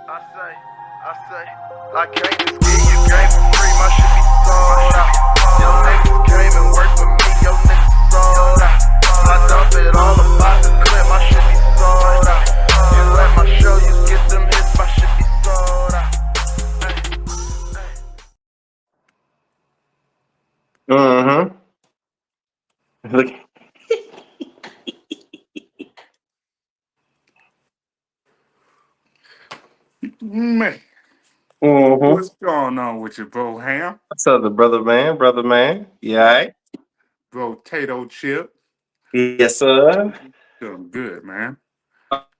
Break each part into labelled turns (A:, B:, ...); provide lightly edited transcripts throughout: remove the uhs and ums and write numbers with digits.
A: I came to steal you game for free, my shit be sold out. Your niggas came and worked for me, your niggas sold out. I dump it all about the clip, my shit be sold out. You at my show, you get them hits, my shit be sold out.
B: Look.
C: Man,
B: Mm-hmm.
C: what's going on with you, bro? Ham,
B: What's up, the brother man? Brother man. Yeah, all right?
C: bro, Tato Chip.
B: Yes, sir.
C: Doing good, man.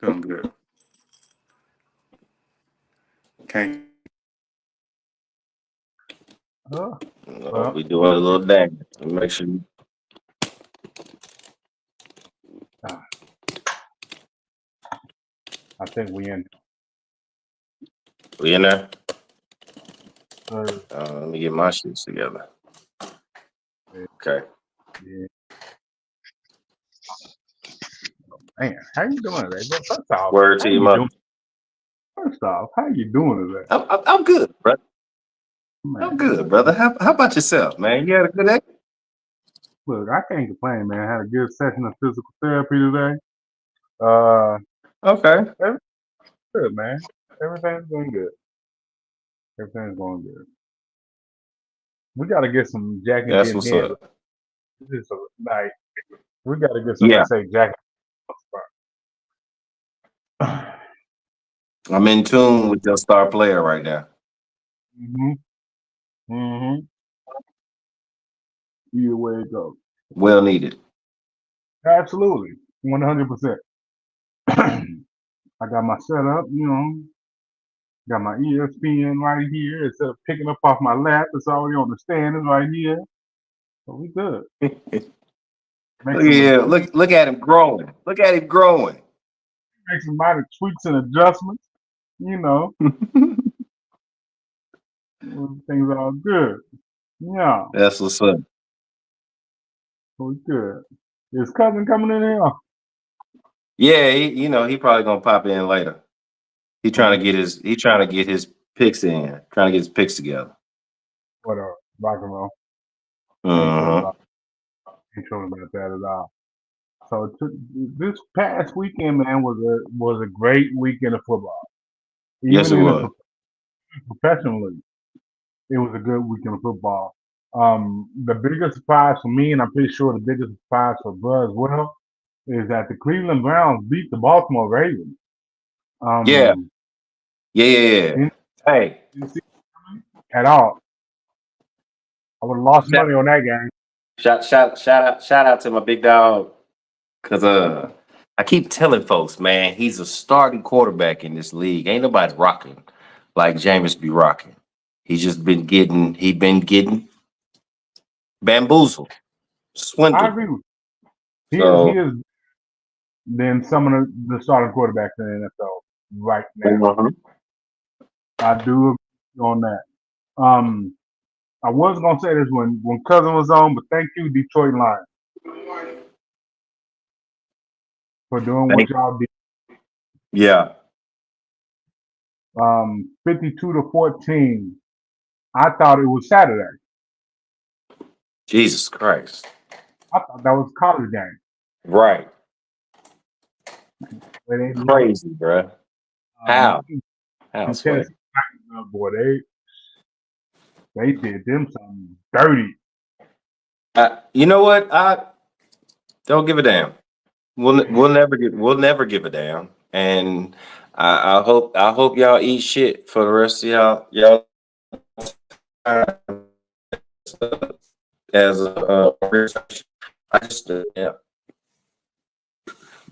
C: Doing good. Can't.
B: We doing a little dance. Make sure
D: I think we in.
B: we in there.
D: Uh,
B: Let me get my shit together. Okay.
D: yeah. Man, how you doing today? First off,
B: Word to
D: how
B: your
D: you
B: mother.
D: doing? First off, how you doing today?
B: I'm good, brother. I'm
D: Man,
B: good, brother. How about yourself, man? You had a good day?
D: look, I can't complain, man. I had a good session of physical therapy today. Uh,
B: Okay.
D: good, man. Everything's going good. Everything's going good. We got to get some Jack and
B: That's
D: Jill
B: what's
D: head.
B: up.
D: Like, we got to get some,
B: Yeah.
D: let's say, Jack.
B: I'm in tune with your star player right now.
D: Either way it goes.
B: Well needed.
D: Absolutely. 100%. I got my setup, got my ESPN right here. Instead of picking up off my lap, it's already on the stand. It's right here. So we good.
B: Look at him growing. Look at him growing.
D: Make some minor tweaks and adjustments. Things are all good. Yeah,
B: That's what's up.
D: so we good. Is cousin coming in here?
B: Yeah, he probably gonna pop in later. He trying to get his picks in, trying to get his picks together.
D: What rock and roll.
B: Uh-huh.
D: Ain't sure about that at all. So this past weekend, man, was a great weekend of football.
B: Yes, it
D: Even in
B: was.
D: the professional league, it was a good weekend of football. The biggest surprise for me, and I'm pretty sure the biggest surprise for Buzz as well, is that the Cleveland Browns beat the Baltimore Ravens.
B: Yeah. Hey,
D: Didn't see it at all. I would have lost money on that game.
B: shout out to my big dog, cause I keep telling folks, man, he's a starting quarterback in this league. Ain't nobody rocking like Jameis be rocking. He's just been getting bamboozled,
D: I
B: swindled.
D: agree with you. He
B: So
D: is than some of the starting quarterbacks in the NFL right now. I do agree on that. I was gonna say this when Cousin was on, but thank you, Detroit Lions, for doing what y'all did.
B: yeah.
D: 52-14. I thought it was Saturday.
B: Jesus Christ.
D: I thought that was a college game.
B: Right.
D: But they
B: Crazy, bruh. How? How,
D: and
B: Sway?
D: Tennessee Titans, boy, they did them something dirty.
B: You know what? I don't give a damn. We'll never give a damn. And I hope y'all eat shit for the rest of y'all time as a I just yeah.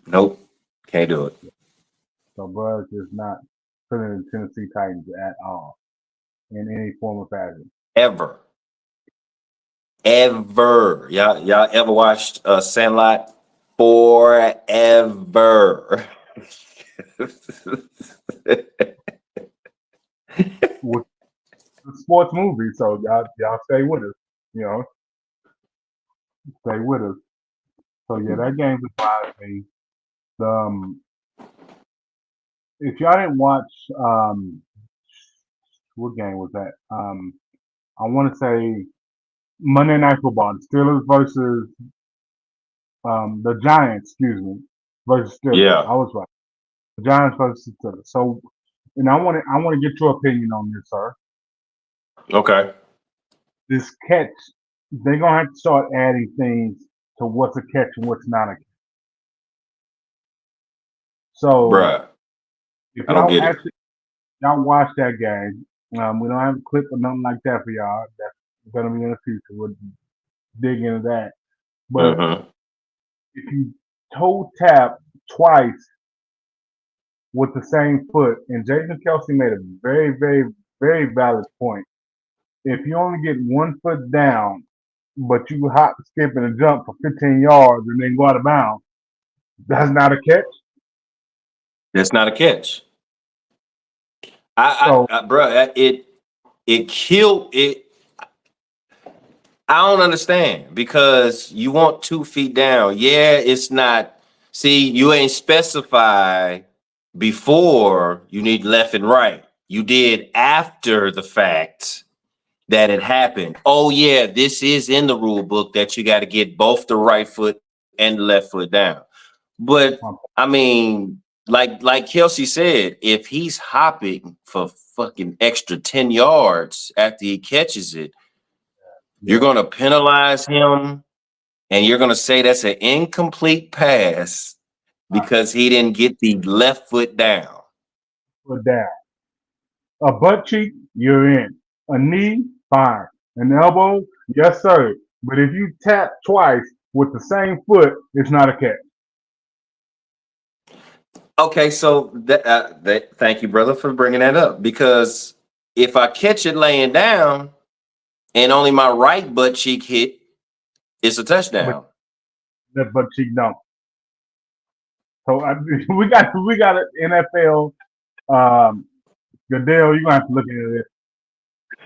B: Nope. Can't do it.
D: So Buzz is not putting the Tennessee Titans at all in any form or fashion.
B: Ever. Y'all ever watched Sandlot? Forever.
D: With the sports movie, so y'all stay with us. Stay with us. So yeah, that game surprised me. if y'all didn't watch, what game was that? I want to say Monday Night Football, the Steelers versus the Giants, excuse me, versus Steelers.
B: Yeah.
D: I was right. The Giants versus Steelers. So, and I want to get your opinion on this, sir.
B: Okay.
D: This catch, they're gonna have to start adding things to what's a catch and what's not a catch. So,
B: Bruh.
D: if
B: I don't
D: y'all
B: get it.
D: actually y'all watch that game, we don't have a clip or nothing like that for y'all. That's gonna be in the future. We'll dig into that. But
B: Mm-hmm.
D: if you toe tap twice with the same foot, and Jason Kelsey made a very, very, very valid point. If you only get 1 foot down, but you hop, skip, and jump for 15 yards and then go out of bounds, that's not a catch.
B: That's not a catch.
D: So
B: Bruh, it killed it. I don't understand because you want 2 feet down. Yeah, it's not. See, you ain't specify before you need left and right. You did after the fact that it happened. Oh yeah, this is in the rule book that you got to get both the right foot and the left foot down. But I mean, like Kelsey said, if he's hopping for fucking extra 10 yards after he catches it, you're going to penalize him and you're going to say that's an incomplete pass because he didn't get the left foot down.
D: foot down. A butt cheek, you're in. A knee, fine. An elbow, yes sir. But if you tap twice with the same foot, it's not a catch.
B: Okay, so thank you, brother, for bringing that up. Because if I catch it laying down and only my right butt cheek hit, it's a touchdown.
D: That butt cheek don't. So we got an NFL. Goodell, you're gonna have to look into this.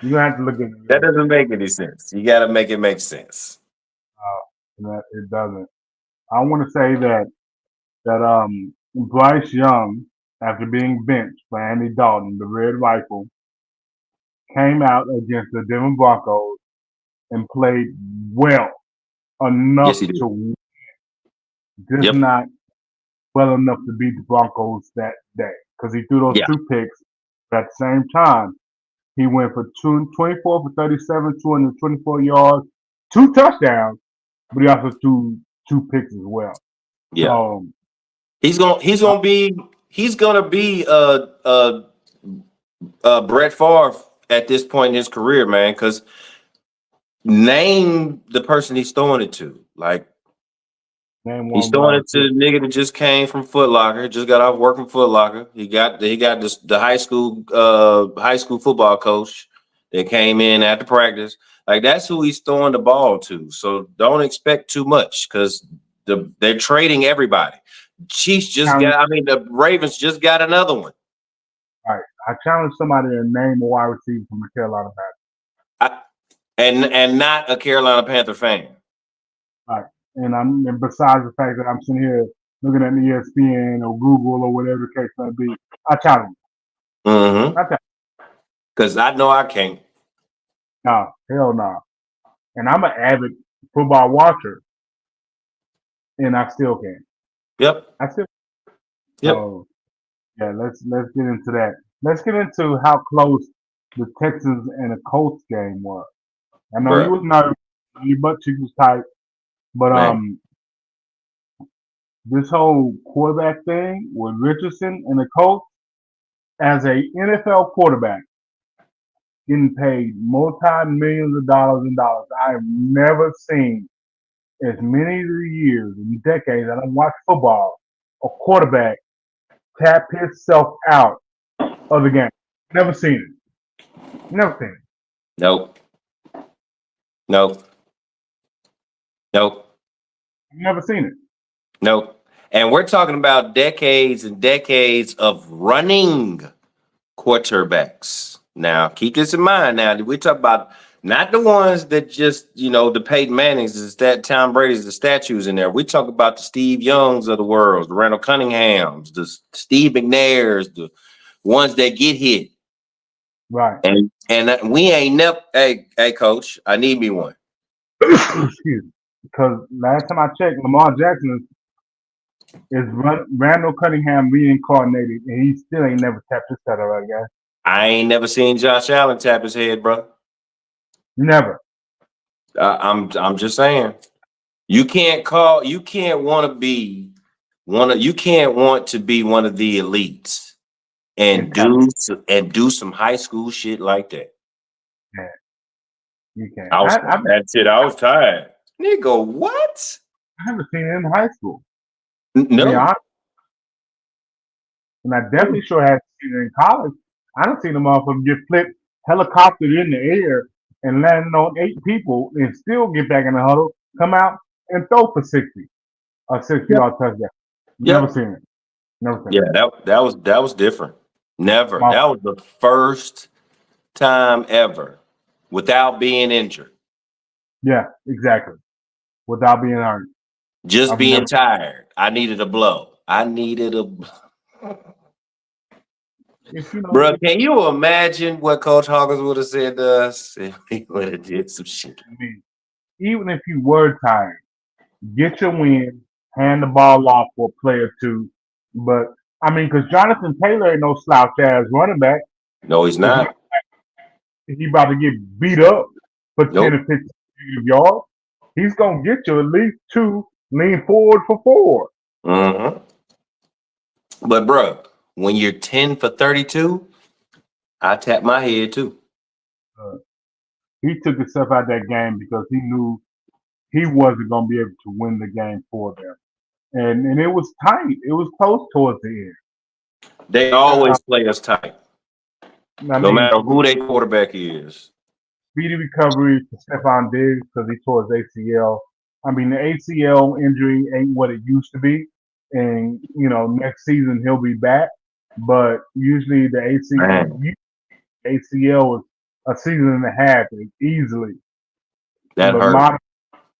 D: You're gonna have to look into this.
B: That doesn't make any sense. You got to make it make sense.
D: It doesn't. I want to say that Bryce Young, after being benched for Andy Dalton, the Red Rifle, came out against the Denver Broncos and played well enough
B: Yes, he did.
D: to win, just
B: Yep.
D: not well enough to beat the Broncos that day because he threw those
B: Yeah.
D: 2 picks. But at the same time, he went for 24 for 37, 224 yards, 2 touchdowns, but he also threw 2 picks as well.
B: Yeah.
D: So,
B: He's gonna be Brett Favre at this point in his career, man. Because name the person he's throwing it to. Like he's throwing it to the nigga that just came from Foot Locker, just got off work from Foot Locker. He got the high school football coach that came in after practice. Like that's who he's throwing the ball to. So don't expect too much because they're trading everybody. Chiefs the Ravens just got another one.
D: All right, I challenge somebody to name a wide receiver from the Carolina Panthers.
B: And not a Carolina Panther fan.
D: All right, and besides the fact that I'm sitting here looking at the ESPN or Google or whatever the case may be, I challenge.
B: Mm-hmm. Because I know I can't.
D: No, hell no. And I'm an avid football watcher, and I still can't.
B: Yep. Yep.
D: So, yeah, let's get into that. Let's get into how close the Texans and the Colts game was. I know you was nervous, your butt cheek was tight, but this whole quarterback thing with Richardson and the Colts, as a NFL quarterback, getting paid multi-millions of dollars I have never seen as many of the years and decades that I've watched football, a quarterback tap himself out of the game. Never seen it. Never seen it.
B: Nope.
D: Never seen it.
B: Nope. And we're talking about decades and decades of running quarterbacks. Now, keep this in mind. Now, we talk about Not the ones that just, the Peyton Mannings, that Tom Brady's, the statues in there. We talk about the Steve Youngs of the world, the Randall Cunninghams, the Steve McNairs, the ones that get hit.
D: Right.
B: And we ain't never. Hey, coach, I need me one.
D: Excuse me. Because last time I checked, Lamar Jackson is Randall Cunningham reincarnated, and he still ain't never tapped his head right, guys.
B: I ain't never seen Josh Allen tap his head, bro.
D: Never.
B: I'm just saying. You can't want to be one of the elites and do some high school shit like that.
D: Yeah. You can't.
B: That's it. I was tired. Nigga, what?
D: I haven't seen him in high school.
B: No.
D: And I definitely sure haven't seen it in college. I don't see them motherfuckers get flipped, helicoptered in the air, and landing on 8 people, and still get back in the huddle, come out and throw for 60, a 60-yard touchdown. Never seen it. Never seen it.
B: Yeah, that was different. Never. That was the first time ever without being injured.
D: Yeah, exactly. Without being hurt.
B: Just being tired. I needed a blow. Bro, can you imagine what Coach Hawkins would have said to us if he would have did some shit?
D: Even if you were tired, get your win, hand the ball off for a play or two. But, because Jonathan Taylor ain't no slouch ass running back.
B: No, he's not.
D: He about to get beat up for 10 or 15 yards. He's going to get you at least 2, lean forward for 4.
B: Mm-hmm. But, bro, when you're 10 for 32, I tap my head too.
D: He took himself out of that game because he knew he wasn't going to be able to win the game for them. And it was tight. It was close towards the end.
B: They always play us tight. No matter who their quarterback is.
D: Speedy recovery for Stephon Diggs because he tore his ACL. The ACL injury ain't what it used to be. And, next season he'll be back. But usually the ACL is a season and a half easily.
B: That hurt.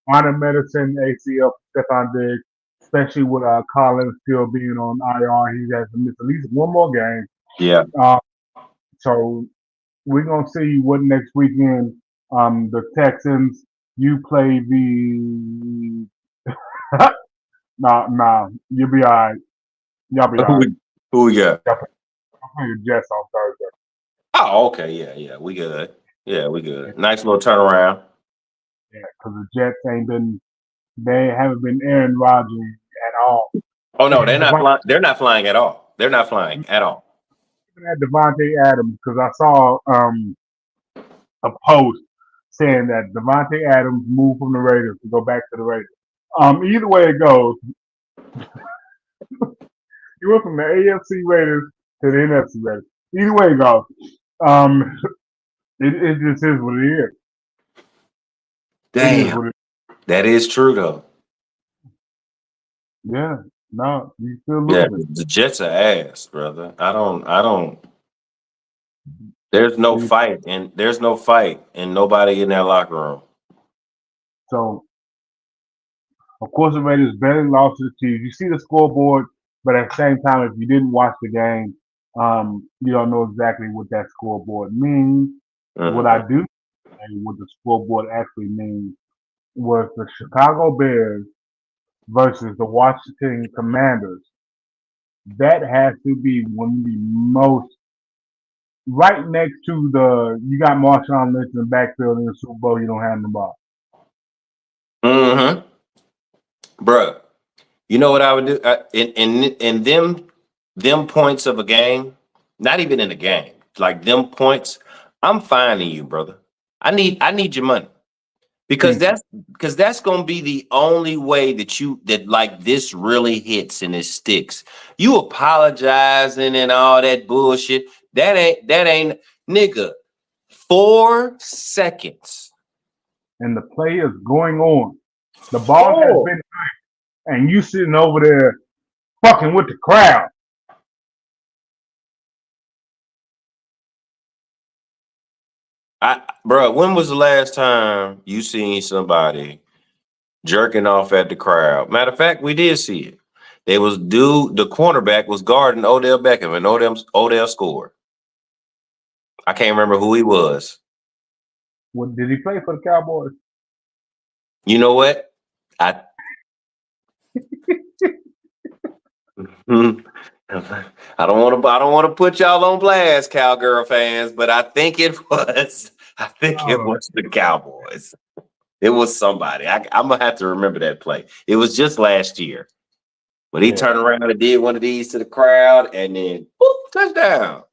D: Modern medicine ACL for Stephon Diggs, especially with Collins still being on IR. He has to miss at least one more game.
B: Yeah.
D: So we're gonna see what next weekend. The Texans. You play the. Nah. You'll be all right. Y'all be all right.
B: Who we got?
D: I'm playing the Jets on Thursday.
B: Oh, okay. Yeah. We good. Yeah, we good. Nice little turnaround.
D: Yeah, because the Jets they haven't been Aaron Rodgers at all.
B: Oh no, they're not. They're not flying at all. They're not flying at all.
D: Even at Devontae Adams, because I saw a post saying that Devontae Adams moved from the Raiders to go back to the Raiders. Either way it goes, he went from the AFC Raiders to the NFC Raiders. Either way it goes, it just is what it is.
B: Damn, that is true though.
D: Yeah, no, you still losing.
B: Yeah, the Jets are ass, brother. I don't. There's no fight, and nobody in that locker room.
D: So, of course, the Raiders barely lost to the Chiefs. You see the scoreboard, but at the same time, if you didn't watch the game, you don't know exactly what that scoreboard means. Mm-hmm. What I do and what the scoreboard actually means was the Chicago Bears versus the Washington Commanders. That has to be one of the most, right next to you got Marshawn Lynch in the backfield in the Super Bowl, you don't have the ball.
B: Mm-hmm. Bruh, you know what I would do? In them points of a game, not even in a game, like them points, I'm fining you, brother. I need your money. Because that's gonna be the only way that like this really hits and it sticks. You apologizing and all that bullshit. That ain't nigga. 4 seconds.
D: And the play is going on. The ball has been hit, and you sitting over there fucking with the crowd.
B: Bro, when was the last time you seen somebody jerking off at the crowd? Matter of fact, we did see it. They was the cornerback was guarding Odell Beckham, and Odell scored. I can't remember who he was.
D: What did he play for the Cowboys?
B: You know what? I I don't want to put y'all on blast, Cowgirl fans, but I think it was the Cowboys. It was somebody. I'm gonna have to remember that play. It was just last year. But he turned around and did one of these to the crowd, and then boop, touchdown.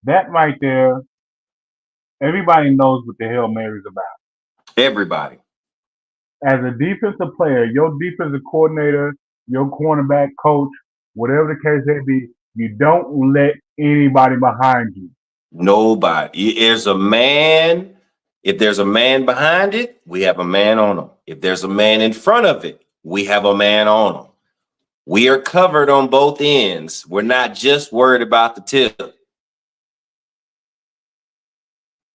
D: That right there, everybody knows what the Hail Mary is about.
B: Everybody.
D: As a defensive player, your defensive coordinator, your cornerback coach, whatever the case may be, you don't let anybody behind you.
B: Nobody. There's a man. If there's a man behind it, we have a man on him. If there's a man in front of it, we have a man on him. We are covered on both ends. We're not just worried about the tip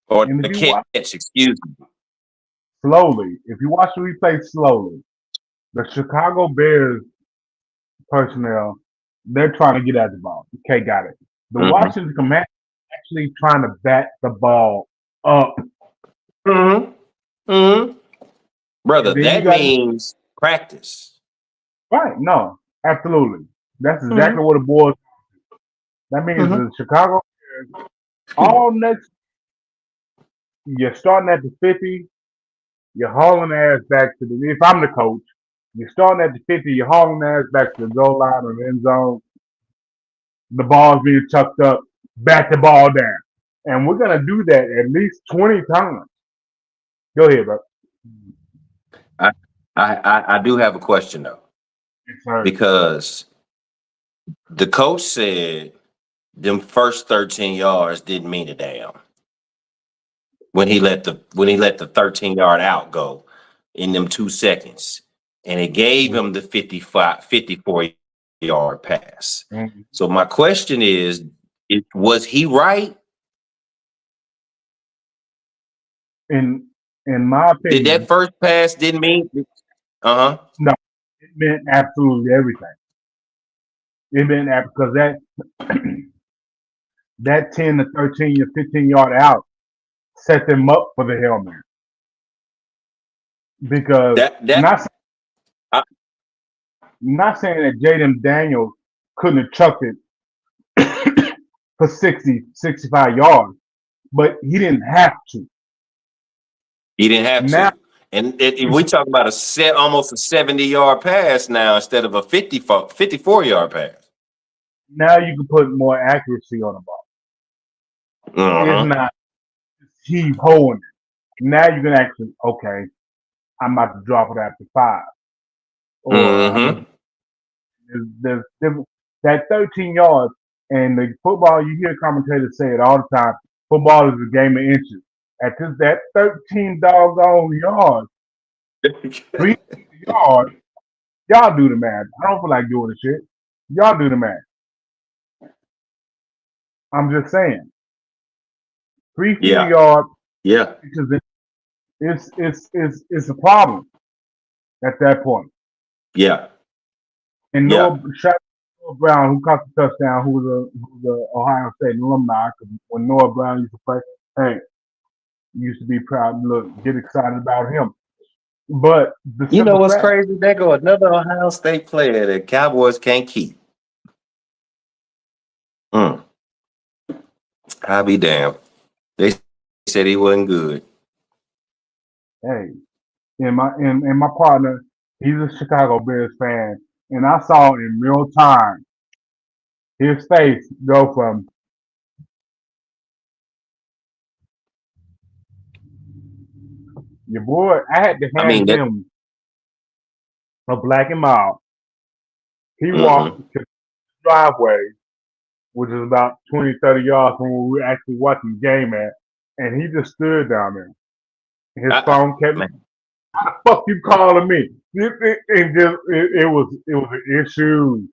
B: or the catch. Excuse me.
D: Slowly, if you watch the replay slowly, the Chicago Bears personnel, they're trying to get at the ball. Okay, got it. The Washington Commanders actually trying to bat the ball up.
B: Brother, that means practice.
D: Right, no, absolutely. That's exactly what the boys. That means the Chicago Bears, all next, you're starting at the 50, you're hauling ass back to the, if I'm the coach, you're starting at the 50, you're hauling ass back to the goal line or the end zone. The ball's being chucked up, bat the ball down. And we're going to do that at least 20 times. Go ahead, bro.
B: I do have a question, though.
D: Yes,
B: because the coach said them first 13 yards didn't mean a damn. When he let the 13-yard out go in them 2 seconds, and it gave him the 54-yard pass. So my question is, was he right?
D: In my opinion,
B: Did that first pass didn't mean?
D: No, it meant absolutely everything. It meant because that 10 to 13 or 15-yard out set them up for the Hail Mary. Because not saying that Jaden Daniels couldn't have chucked it for 60, 65 yards, but he didn't have to.
B: He didn't have to. And we talk about almost a 70-yard pass now instead of a 54-yard pass.
D: Now you can put more accuracy on the ball. It's not he holding it. Now you can actually, okay, I'm about to drop it after 5. Or there's that 13 yards, and the football, you hear commentators say it all the time, football is a game of inches. At that 13 doggone yards, 3 yards, y'all do the math. I don't feel like doing the shit. Y'all do the math. I'm just saying. 3 yards.
B: Yeah.
D: It's a problem at that point.
B: Yeah.
D: And Noah Brown, who caught the touchdown, who was a Ohio State alumni, when Noah Brown used to play, hey, used to be proud, look, get excited about him. But
B: you know what's crazy? There go another Ohio State player that Cowboys can't keep. I'll be damned. They said he wasn't good.
D: Hey, and my partner, he's a Chicago Bears fan, and I saw in real time his face go from your boy. I had to hand him a Black and Mild. He walked to the driveway, which is about 20, 30 yards from where we were actually watching the game at, and he just stood down there. His phone kept me. How the fuck you calling me? It was an issue.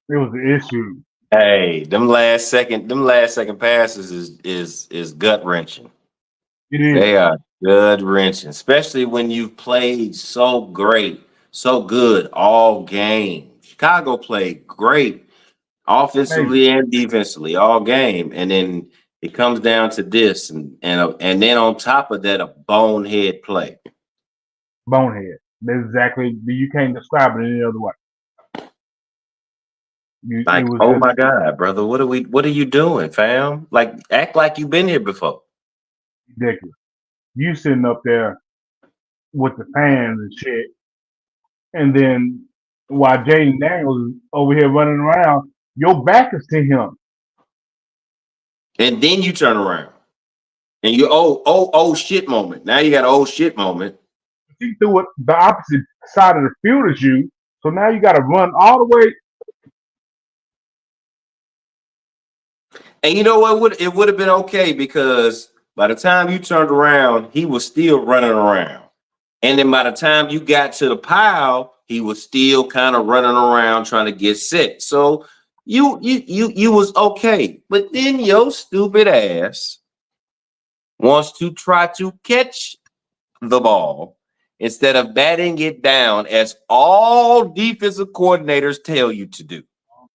D: It was an issue.
B: Hey, them last second passes is gut wrenching.
D: It is.
B: They are gut wrenching, especially when you've played so great, so good all game. Chicago played great
D: Amazing.
B: offensively and defensively all game, and then it comes down to this, and then on top of that, a bonehead play.
D: Bonehead. That's exactly. You can't describe it any other way. It
B: Like,
D: was
B: oh
D: just
B: my God, brother, what are you doing, fam? Like, act like you've been here before.
D: ridiculous. You sitting up there with the fans and shit, and then while Jaden Daniels is over here running around, your back is to him.
B: And then you turn around and you oh shit moment. Now you got an oh shit moment.
D: He threw it the opposite side of the field as you, so now you got to run all the way.
B: And you know what? It would have been okay because by the time you turned around, he was still running around. And then by the time you got to the pile, he was still kind of running around trying to get set. So you was okay. But then your stupid ass wants to try to catch the ball instead of batting it down as all defensive coordinators tell you to do.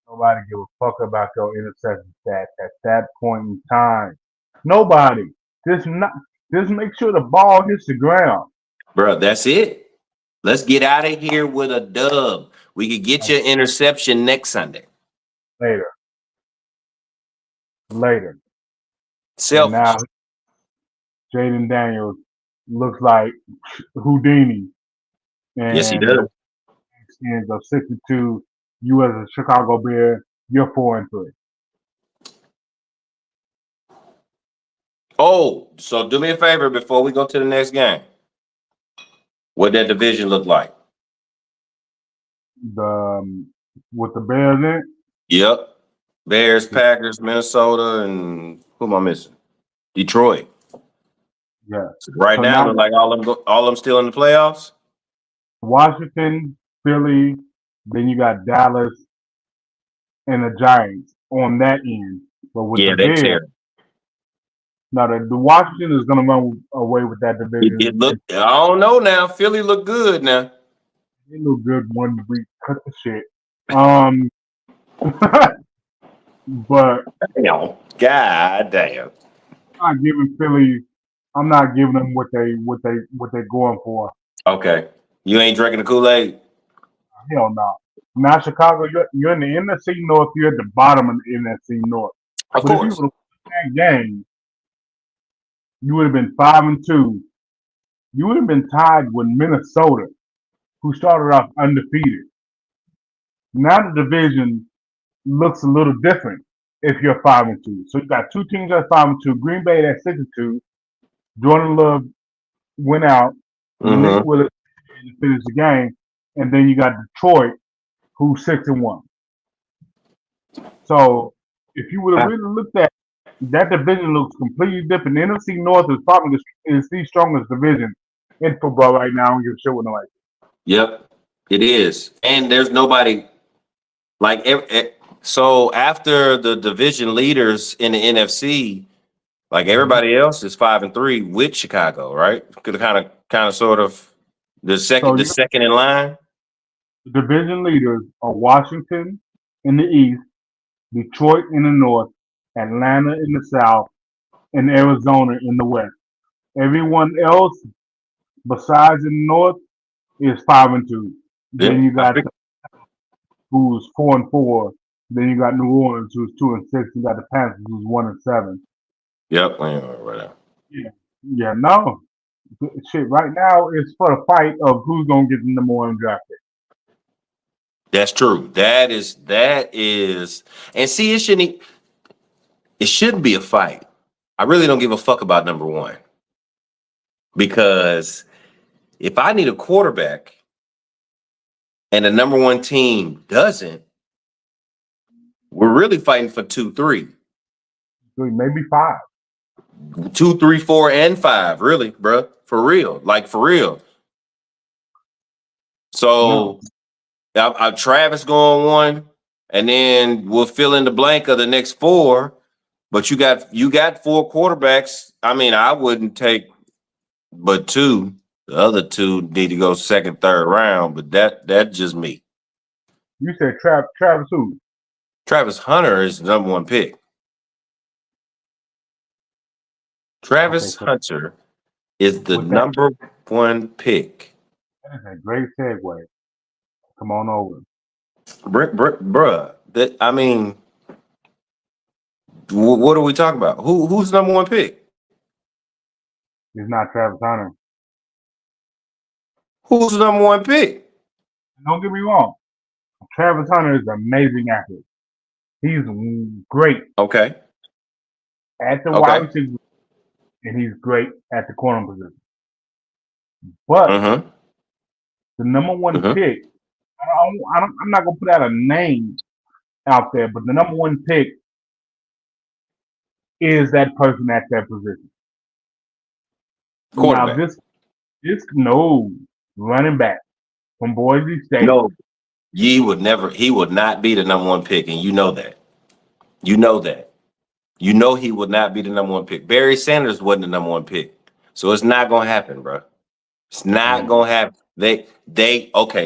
D: Nobody give a fuck about your interception stats at that point in time. Nobody. Just make sure the ball hits the ground.
B: Bro, that's it. Let's get out of here with a dub. We could get your interception next Sunday.
D: Later. And
B: Selfish.
D: now Jaden Daniels looks like Houdini. And
B: Yes, he does.
D: skins of 62. You as a Chicago Bear, you're 4-3.
B: Oh, so do me a favor before we go to the next game. What that division look like?
D: With the Bears in it,
B: Yep. Bears, Packers, Minnesota, and who am I missing? Detroit.
D: yeah.
B: Right
D: So
B: now,
D: now-
B: look like all of them still in the playoffs.
D: Washington, Philly, then you got Dallas and the Giants on that end. But with
B: Yeah,
D: the
B: they
D: Bears,
B: tear.
D: now the Washington is going to run away with that division.
B: It look. I don't know now. Philly look good now.
D: They look good 1 week. Cut the shit. But
B: Damn. God damn.
D: I'm not giving them what they're going for.
B: Okay. You ain't drinking the Kool-Aid?
D: Hell no. Now Chicago, you're in the NFC North. You're at the bottom of the NFC North.
B: Of
D: But if
B: course.
D: you would have won that game, you would have been 5-2. You would have been tied with Minnesota, who started off undefeated. Now the division looks a little different if you're 5-2. So you got two teams at 5-2. Green Bay at 6-2. Jordan Love went out.
B: Mm-hmm.
D: Nick Willis finished the game, and then you got Detroit, who's 6-1. So if you would have really looked at that division, looks completely different. The NFC North is probably the strongest division in football right now. I don't give a shit with nobody.
B: Yep, it is. And there's nobody like so after the division leaders in the NFC, like everybody else is 5-3 with Chicago, right? Could kind of sort of the second in line.
D: The division leaders are Washington in the East, Detroit in the North, Atlanta in the South, and Arizona in the West. Everyone else besides in the North is 5-2. Then you got who's 4-4. Then you got New Orleans who's 2-6. You got the Panthers who's 1-7.
B: Yep, right now.
D: Yeah, no. Shit, right now it's for the fight of who's gonna get the number 1 draft pick.
B: That's true. That is, and see, it shouldn't be a fight. I really don't give a fuck about number 1 because if I need a quarterback and the number 1 team doesn't, we're really fighting for 2, 3.
D: Maybe 5.
B: 2, 3, 4, and 5, really, bro. For real. Like, for real. So, Travis going 1, and then we'll fill in the blank of the next 4. But you got 4 quarterbacks. I mean, I wouldn't take but 2. The other 2 need to go second, third round. But that's just me.
D: You said Travis who?
B: Travis Hunter is the number 1 pick. Travis Hunter is the number 1 pick.
D: That is a great segue. Come on over.
B: Bruh, I mean, what are we talking about? Who's the number 1 pick?
D: It's not Travis Hunter.
B: Who's the number 1 pick?
D: Don't get me wrong. Travis Hunter is an amazing athlete. He's great
B: Okay.
D: at the wide receiver, and he's great at the corner position. But the number 1 pick, I'm not gonna put out a name out there, but the number 1 pick is that person at that position.
B: Quarterback.
D: Now no running back from Boise State.
B: No, he would not be the number 1 pick, and you know that. You know that. You know he would not be the number 1 pick. Barry Sanders wasn't the number 1 pick, so it's not gonna happen, bro. It's not gonna happen.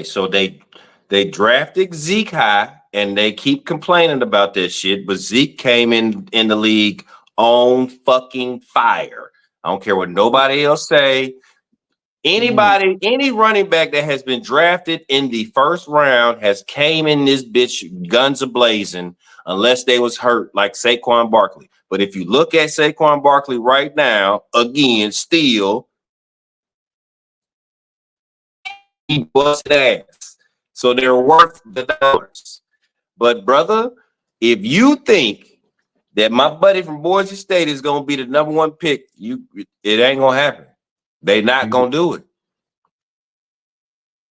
B: So they drafted Zeke high, and they keep complaining about this shit. But Zeke came in the league on fucking fire. I don't care what nobody else say. Anybody, any running back that has been drafted in the first round has came in this bitch guns a-blazing, unless they was hurt like Saquon Barkley. But if you look at Saquon Barkley right now, again, still, he busted ass. So they're worth the dollars. But brother, if you think that my buddy from Boise State is gonna be the number 1 pick, it ain't gonna happen. They not gonna do it.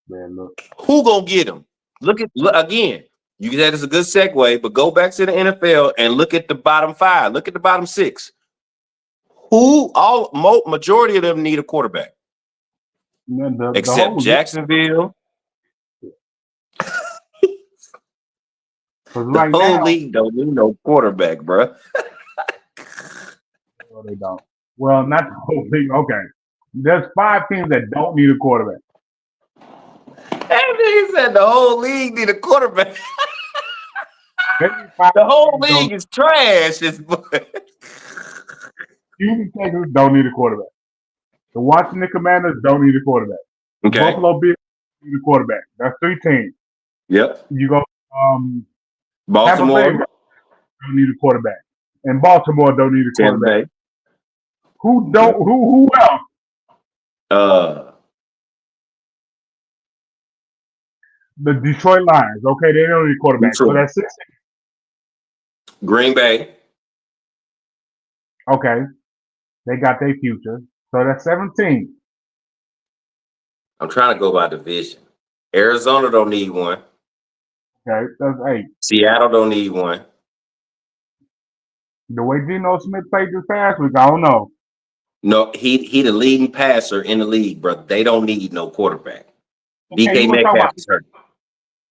D: Man, look.
B: Who gonna get him? Look again. You said it's a good segue, but go back to the NFL and look at the bottom 5. Look at the bottom 6. Majority of them need a quarterback, except Jacksonville. The whole league don't need no quarterback, bro.
D: No, they don't. Well, not the whole league. Okay, there's 5 teams that don't need a quarterback.
B: That nigga said the whole league need a quarterback. The whole league is trash.
D: Houston Texans don't need a quarterback. The Washington Commanders don't need a quarterback.
B: Okay.
D: Buffalo Bills need a quarterback. That's 3 teams.
B: Yep.
D: You go
B: Baltimore
D: don't need a quarterback. And Baltimore don't need a quarterback.
B: Tampa Bay.
D: Who else? The Detroit Lions. Okay, they don't need a quarterback.
B: Detroit.
D: So that's 6.
B: Green Bay.
D: Okay. They got their future. So that's 17.
B: I'm trying to go by division. Arizona don't need one.
D: Okay, that's 8.
B: Seattle don't need one.
D: The way Geno Smith played this past week, I don't know.
B: No, he the leading passer in the league, bro. They don't need no quarterback.
D: Okay,
B: DK Metcalf is hurt.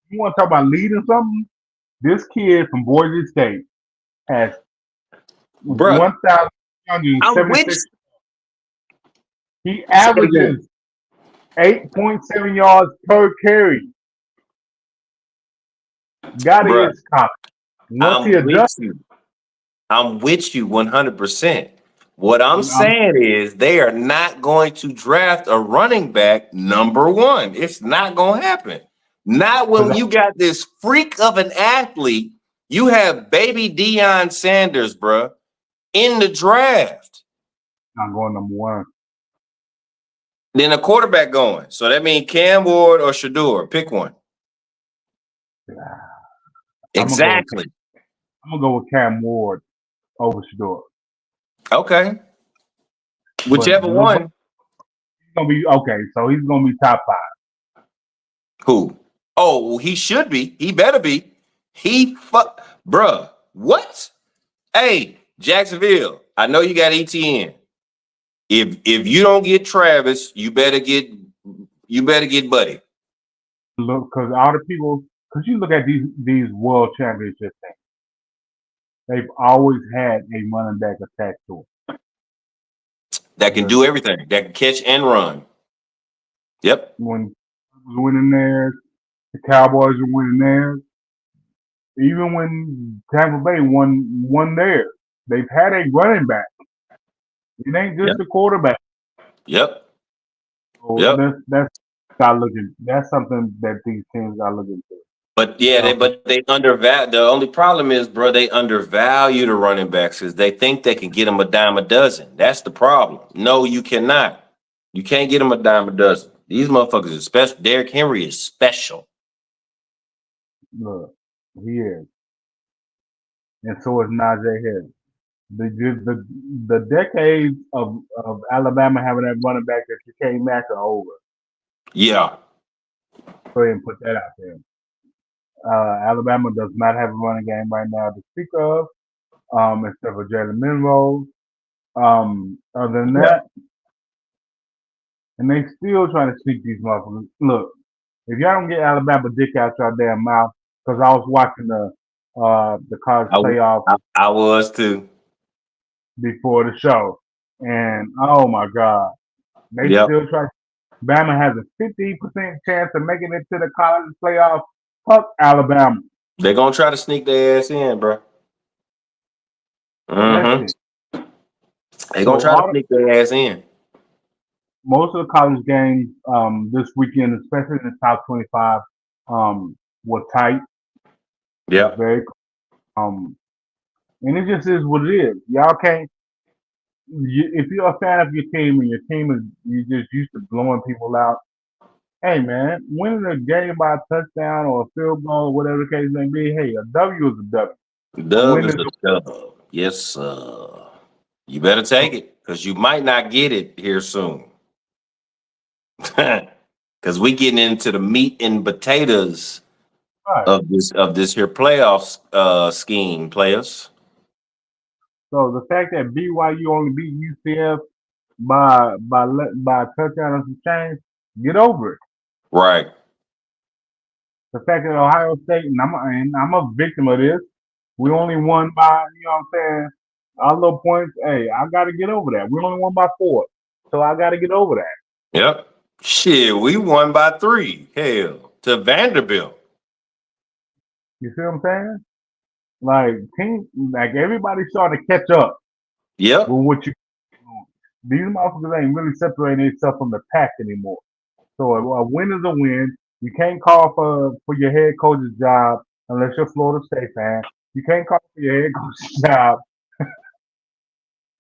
D: You want to talk about leading something? This kid from Boise State has 1,376. He averages 8.7 yards per carry. Got his confidence.
B: I'm with you 100%. What I'm saying is they are not going to draft a running back number 1. It's not going to happen. Not when you got this freak of an athlete. You have baby Deion Sanders, bro, in the draft.
D: Not going number 1.
B: Then a quarterback going. So that means Cam Ward or Shador. Pick one.
D: Yeah.
B: Exactly.
D: I'm going to go with Cam Ward over Shador.
B: Okay. Whichever one.
D: He's gonna be okay, so he's gonna be top 5.
B: Who? Oh, well, he should be. He better be. Bruh. What? Hey, Jacksonville. I know you got ETN. If you don't get Travis, you better get Buddy.
D: Look, because all the people because you look at these world championship things, they've always had a running back attached to them.
B: That can do everything. That can catch and run. Yep.
D: When was winning theirs, the Cowboys were winning theirs. Even when Tampa Bay won theirs, they've had a running back. It ain't just a quarterback.
B: Yep.
D: So
B: Yep.
D: that's something that these teams are looking for.
B: But yeah, they undervalue. The only problem is, bro, they undervalue the running backs because they think they can get them a dime a dozen. That's the problem. No, you cannot. You can't get them a dime a dozen. These motherfuckers are special. Derrick Henry is special.
D: Look, he is, and so is Najee Harris. The decades of Alabama having that running back that you can't match are over.
B: Yeah.
D: Go ahead and put that out there. Alabama does not have a running game right now to speak of, except for Jalen Monroe. Other than that, and they still trying to sneak these motherfuckers. Look, if y'all don't get Alabama dick out your damn mouth, because I was watching the college playoff.
B: I was too.
D: Before the show, and oh my god, they still try. Bama has a 50% chance of making it to the college playoff. Fuck Alabama.
B: They're gonna try to sneak their ass in, bro. Mm-hmm. They're gonna try to sneak their ass in.
D: Most of the college games this weekend, especially in the top 25, were tight.
B: Yeah.
D: Very. And it just is what it is. Y'all can't. If you're a fan of your team and your team is you just used to blowing people out, hey man, winning a game by a touchdown or a field goal or whatever the case may be, hey, a W is a W.
B: Dub is a dub. Yes, sir. You better take it because you might not get it here soon. Because we getting into the meat and potatoes of this here playoff scheme, players.
D: So the fact that BYU only beat UCF by a touchdown and some change, get over it.
B: Right.
D: The fact that Ohio State, and I'm a victim of this, we only won by, you know what I'm saying, our little points. Hey, I got to get over that. We only won by 4, so I got to get over that.
B: Yep. Shit, we won by 3. Hell, to Vanderbilt.
D: You see what I'm saying? Like everybody starting to catch up.
B: Yep.
D: With what you these motherfuckers ain't really separating themselves from the pack anymore. So a win is a win. You can't call for your head coach's job unless you're a Florida State fan. You can't call for your head coach's job.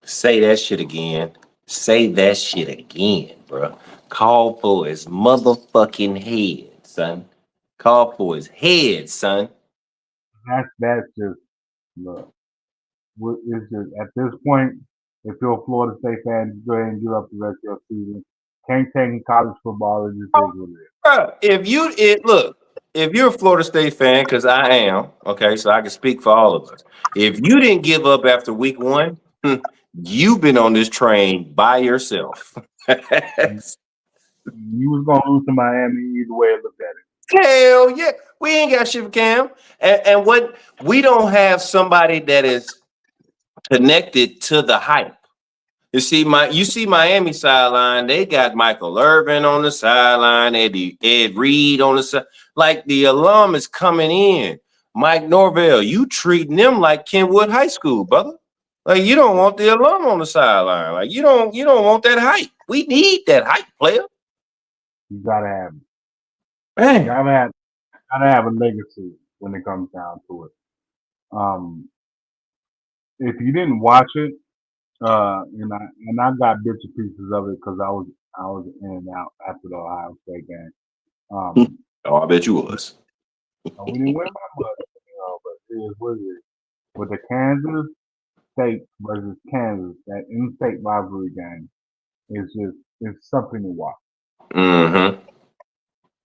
B: Say that shit again. Say that shit again, bro. Call for his motherfucking head, son. Call for his head, son.
D: That's just look. It's just at this point, if you're a Florida State fan, go ahead and give up the rest of your season. Can't take in college football. It just is what it is.
B: Bro, if you're a Florida State fan, because I am, okay, so I can speak for all of us. If you didn't give up after week 1, you've been on this train by yourself.
D: You was gonna lose to Miami either way. Look at it.
B: Hell yeah, we ain't got shit for Cam, and what we don't have somebody that is connected to the hype. You see Miami sideline, they got Michael Irvin on the sideline, Ed Reed on the side. Like the alum is coming in. Mike Norvell, you treating them like Kenwood High School, brother. Like you don't want the alum on the sideline. Like you don't want that hype. We need that hype, player.
D: You gotta have it.
B: Man.
D: You gotta have a legacy when it comes down to it. If you didn't watch it, and I got bits and pieces of it because I was in and out after the Ohio State game.
B: Oh, I bet you was.
D: We didn't win by much, but it is what it is. With the Kansas State versus Kansas, that in-state rivalry game, it's something to watch.
B: Mm-hmm.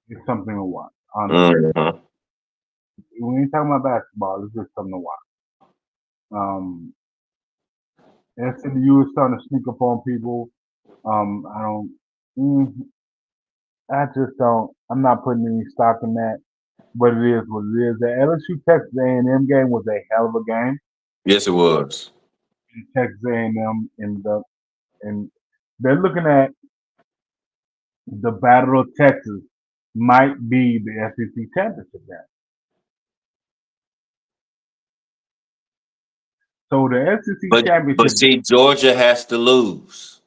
D: It's something to watch. Honestly, we ain't talking about basketball. It's just something to watch. SMU is starting to sneak up on people. I just don't. I'm not putting any stock in that. but it is what it is. The LSU Texas A&M game was a hell of a game.
B: Yes, it was.
D: Texas A&M and they're looking at the Battle of Texas might be the SEC championship game. So the SEC
B: But
D: championship.
B: see, Georgia has to lose.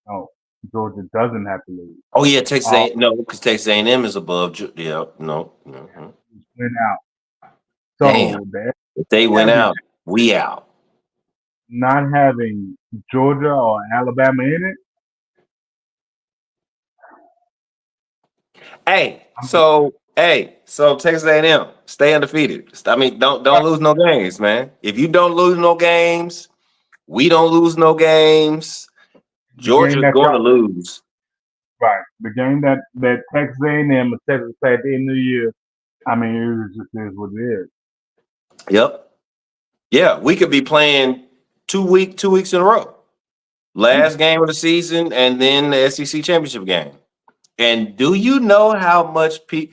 D: No, Georgia doesn't have to lose.
B: Oh yeah, Texas A no, because Texas A&M is above. Yeah, no. Mhm.
D: Went out. So
B: Damn.
D: the
B: If they went out, we out.
D: not having Georgia or Alabama in it.
B: So Texas A&M, stay undefeated. I mean, don't lose no games, man. If you don't lose no games, we don't lose no games. Georgia's going to lose.
D: Right. The game that Texas A&M and Texas play at the end of the year, I mean, it just is what it is.
B: Yep. Yeah, we could be playing 2 weeks in a row. Last game of the season and then the SEC championship game. And do you know how much the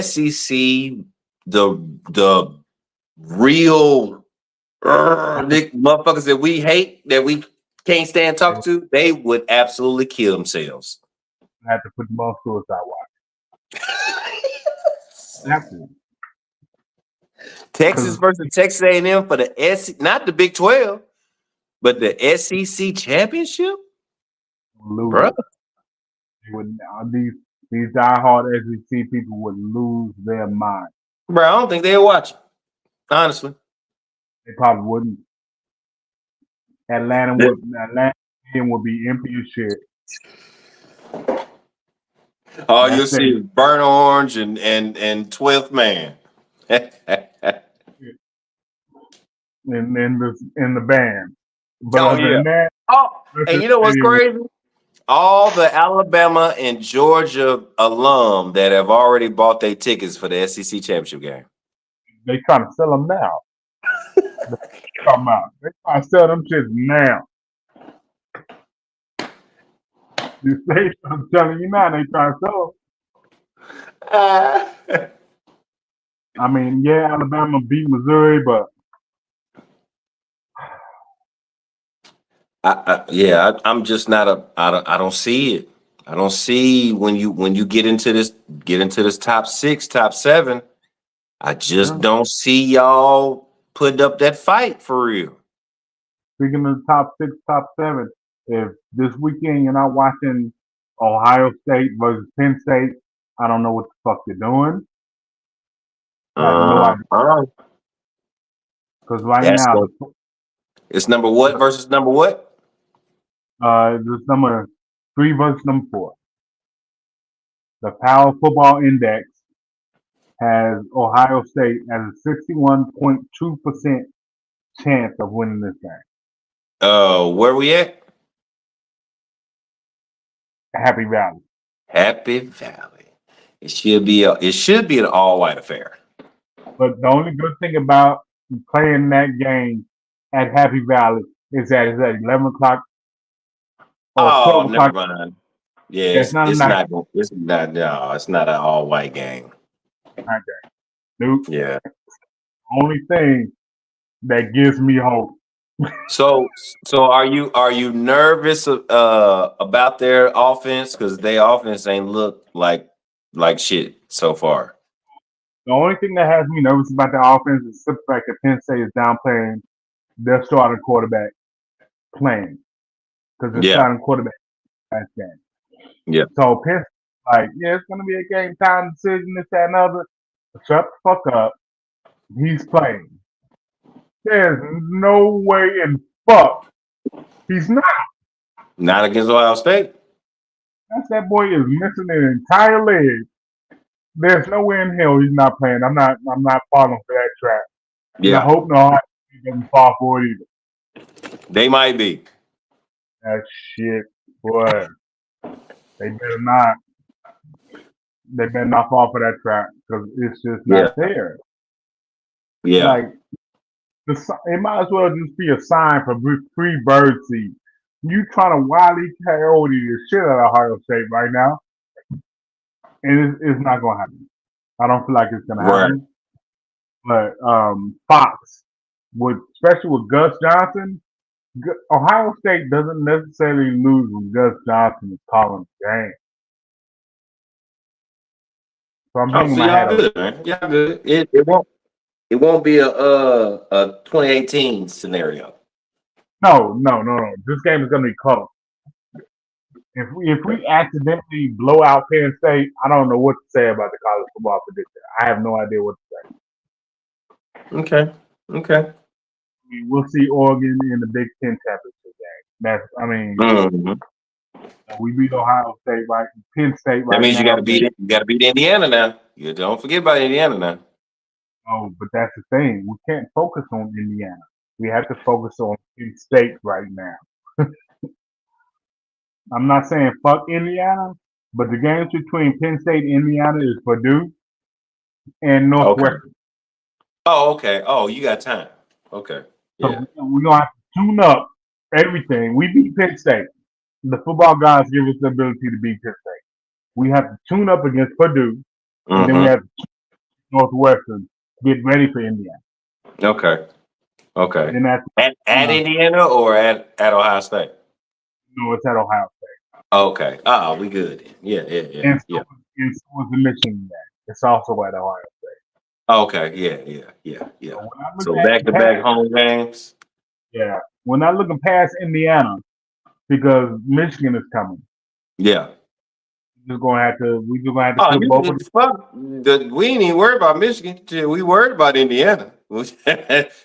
B: SEC, the real motherfuckers that we hate, that we can't stand talk to, they would absolutely kill themselves.
D: I have to put them on suicide watch. Absolutely.
B: Texas versus Texas A&M for the SEC, not the Big 12, but the SEC championship, bro.
D: These diehard SEC people would lose their mind.
B: Bro, I don't think they'll watch it. Honestly,
D: they probably wouldn't. Atlanta would be empty as shit.
B: All you'll see is burnt orange and 12th man.
D: in the band. But other than that,
B: and you know what's crazy? All the Alabama and Georgia alum that have already bought their tickets for the SEC championship game.
D: They trying to sell them now. They trying to sell them shits now. I'm telling you now, they trying to sell them. I mean, yeah, Alabama beat Missouri, but
B: I'm just not I don't see it. I don't see when you get into this top 6, top 7. I just don't see y'all putting up that fight for real.
D: Speaking of the top 6, top 7, if this weekend you're not watching Ohio State versus Penn State, I don't know what the fuck you're doing. Because right now
B: it's number what versus number what?
D: This number 3 versus number 4. The Power Football Index has Ohio State as a 61.2% chance of winning this game.
B: Where we at?
D: Happy Valley.
B: Happy Valley. It should be an all-white affair.
D: But the only good thing about playing that game at Happy Valley is that it's at 11 o'clock.
B: Oh, never mind. Yeah, it's not an all-white game.
D: Okay. Nope.
B: Yeah.
D: Only thing that gives me hope.
B: So are you nervous about their offense? Because their offense ain't look like shit so far.
D: The only thing that has me nervous about the offense is the fact that Penn State is downplaying their starting quarterback playing. Because they're starting quarterback last game.
B: Yeah.
D: So Penn it's gonna be a game time decision, this, that, and other. Shut the fuck up. He's playing. There's no way in fuck he's not.
B: Not against Ohio State.
D: That boy is missing an entire leg. There's no way in hell he's not playing. I'm not falling for that trap.
B: Yeah.
D: And I hope no doesn't fall for it either.
B: They might be.
D: That shit, boy. They better not fall for that trap because it's just not there.
B: Yeah.
D: It might as well just be a sign for free bird seed. You trying to wildly coyote the shit out of Ohio State right now, and it's not gonna happen. I don't feel like it's gonna
B: Right.
D: happen. But Fox, especially with Gus Johnson, Ohio State doesn't necessarily lose when Gus Johnson is calling the game. So I'm
B: Oh,
D: hanging
B: so
D: my
B: y'all
D: hat on.
B: good, man. Y'all good. It won't be a 2018 scenario.
D: No. This game is gonna be close. If we accidentally blow out Penn State, I don't know what to say about the college football prediction. I have no idea what to say.
B: Okay.
D: We'll see Oregon in the Big Ten championship game.
B: Mhm.
D: We beat Ohio State right, Penn State right
B: That means
D: now.
B: you got to beat it. You got to beat Indiana now. You don't forget about Indiana now.
D: Oh, but that's the thing. We can't focus on Indiana. We have to focus on Penn State right now. I'm not saying fuck Indiana, but the games between Penn State and Indiana is Purdue and
B: Okay.
D: Northwestern.
B: Oh, okay. Oh, you got time. Okay.
D: So
B: Yeah.
D: we're gonna have to tune up everything. We beat Penn State. The football guys give us the ability to beat Penn State. We have to tune up against Purdue, and then we have to Northwestern get ready for Indiana.
B: Okay.
D: And that's
B: At Indiana or at Ohio State?
D: it's at Ohio State.
B: Okay. Oh, we good. Yeah.
D: And so is the Michigan game. It's also at Ohio State.
B: Okay. Yeah.
D: So
B: So back-to-back home games.
D: Yeah, we're not looking past Indiana because Michigan is coming.
B: Yeah.
D: We just gonna have to
B: Oh,
D: put both of them.
B: we ain't even worried about Michigan. We worried about Indiana.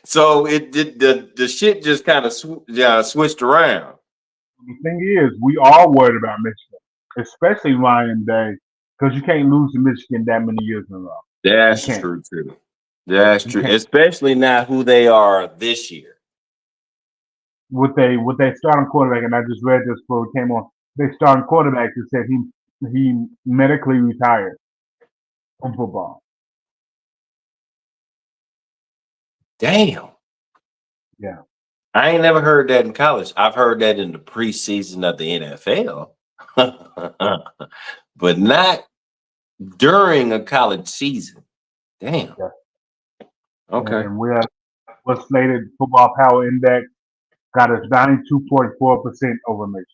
B: So the shit just kind of switched around.
D: The thing is, we are worried about Michigan, especially Ryan Day, because you can't lose to Michigan that many years in a row.
B: That's
D: You can't.
B: true too. That's
D: You
B: true,
D: can't.
B: especially not who they are this year.
D: With they starting quarterback, and I just read this before we came on. They starting quarterback who said he medically retired from football.
B: Damn.
D: Yeah.
B: I ain't never heard that in college. I've heard that in the preseason of the NFL, but not during a college season. Damn.
D: Yeah.
B: Okay.
D: And we have what's slated Football Power Index got us 92.4% over Michigan.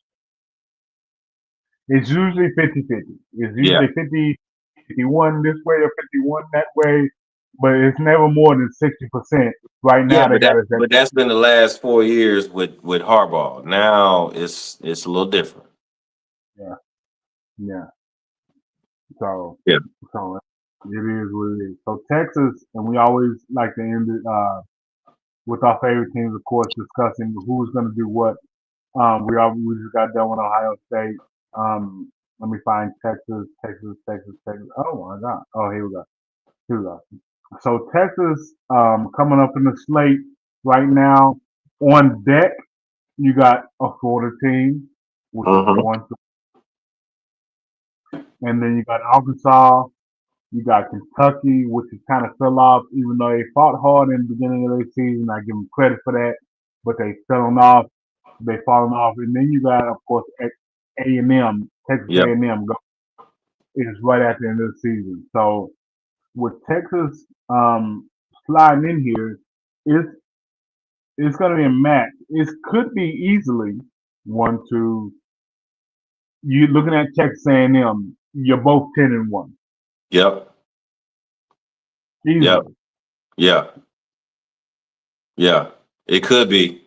D: It's usually 50-50. It's usually 50-51 this way or 51 that way, but it's never more than 60%. Right now,
B: but that's been the last 4 years with Harbaugh. Now it's a little different.
D: Yeah. So
B: Yeah.
D: So it is what it is. So Texas, and we always like to end it with our favorite teams, of course, discussing who's going to do what. We just got done with Ohio State. Let me find Texas. Oh my God! Oh, here we go. So Texas, coming up in the slate right now. On deck, you got a Florida team, which is one, and then you got Arkansas. You got Kentucky, which is kind of fell off, even though they fought hard in the beginning of their season. I give them credit for that, but they fallen off. And then you got, of course, A&M, Texas A&M is right at the end of the season. So with Texas sliding in here, it's going to be a match. It could be easily 1-2. You looking at Texas A&M, you're both 10-1.
B: Yep.
D: Easily.
B: Yeah. It could be.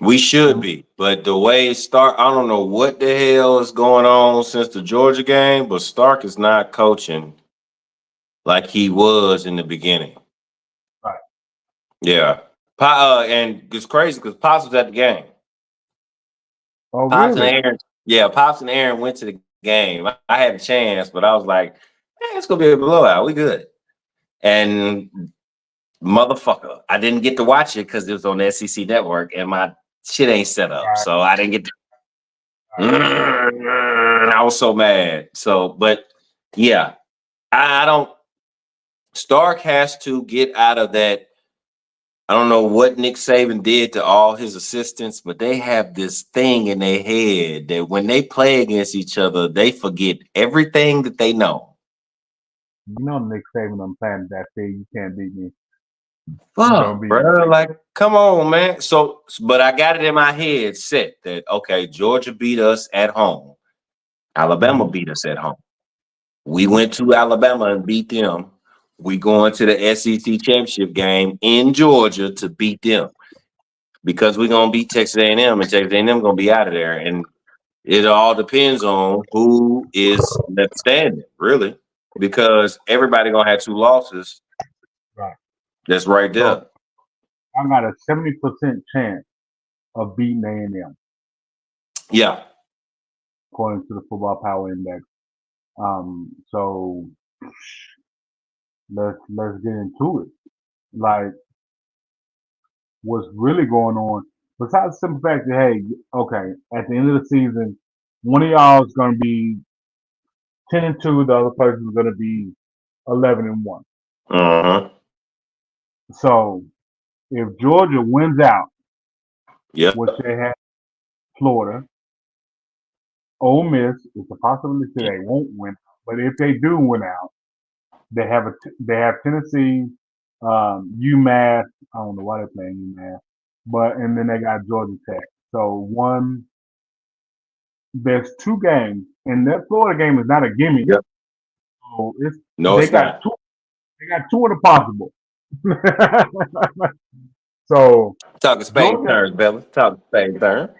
B: We should be, but the way it start, I don't know what the hell is going on since the Georgia game, but Stark is not coaching like he was in the beginning.
D: Right.
B: Yeah. And it's crazy because Pops was at the game.
D: Oh,
B: Pops
D: really?
B: and Aaron, Pops and Aaron went to the game. I had a chance, but I was like, it's gonna be a blowout. We good. And motherfucker, I didn't get to watch it because it was on the SEC network and my shit ain't set up. So I didn't get to. I was so mad. So, but yeah, I don't. Stark has to get out of that. I don't know what Nick Saban did to all his assistants, but they have this thing in their head that when they play against each other, they forget everything that they know.
D: You know Nick Saban, I'm planting that thing. You can't beat me.
B: Fuck,
D: Don't beat me.
B: bro. Like, come on, man. So, but I got it in my head set that okay, Georgia beat us at home. Alabama beat us at home. We went to Alabama and beat them. We going to the SEC championship game in Georgia to beat them because we're gonna beat Texas A&M, and Texas A&M gonna be out of there. And it all depends on who is left standing, really, because everybody gonna have 2 losses.
D: Right.
B: That's right there.
D: So I got a 70% chance of beating A&M,
B: Yeah.
D: according to the Football Power Index. So let's get into it. Like, what's really going on? Besides the simple fact that, hey, okay, at the end of the season, one of y'all is going to be 10-2, the other person is going to be 11-1.
B: Uh-huh.
D: So if Georgia wins out,
B: Yep.
D: which they have Florida, Ole Miss, it's a possibility they won't win, but if they do win out, they have Tennessee, UMass. I don't know why they're playing UMass, and then they got Georgia Tech. So there's 2 games, and that Florida game is not a gimme.
B: Yep.
D: So
B: No,
D: they
B: it's
D: got
B: not.
D: 2. They got 2 of the possible. So
B: Talking Spain terms, Bella. Talking Spain terms.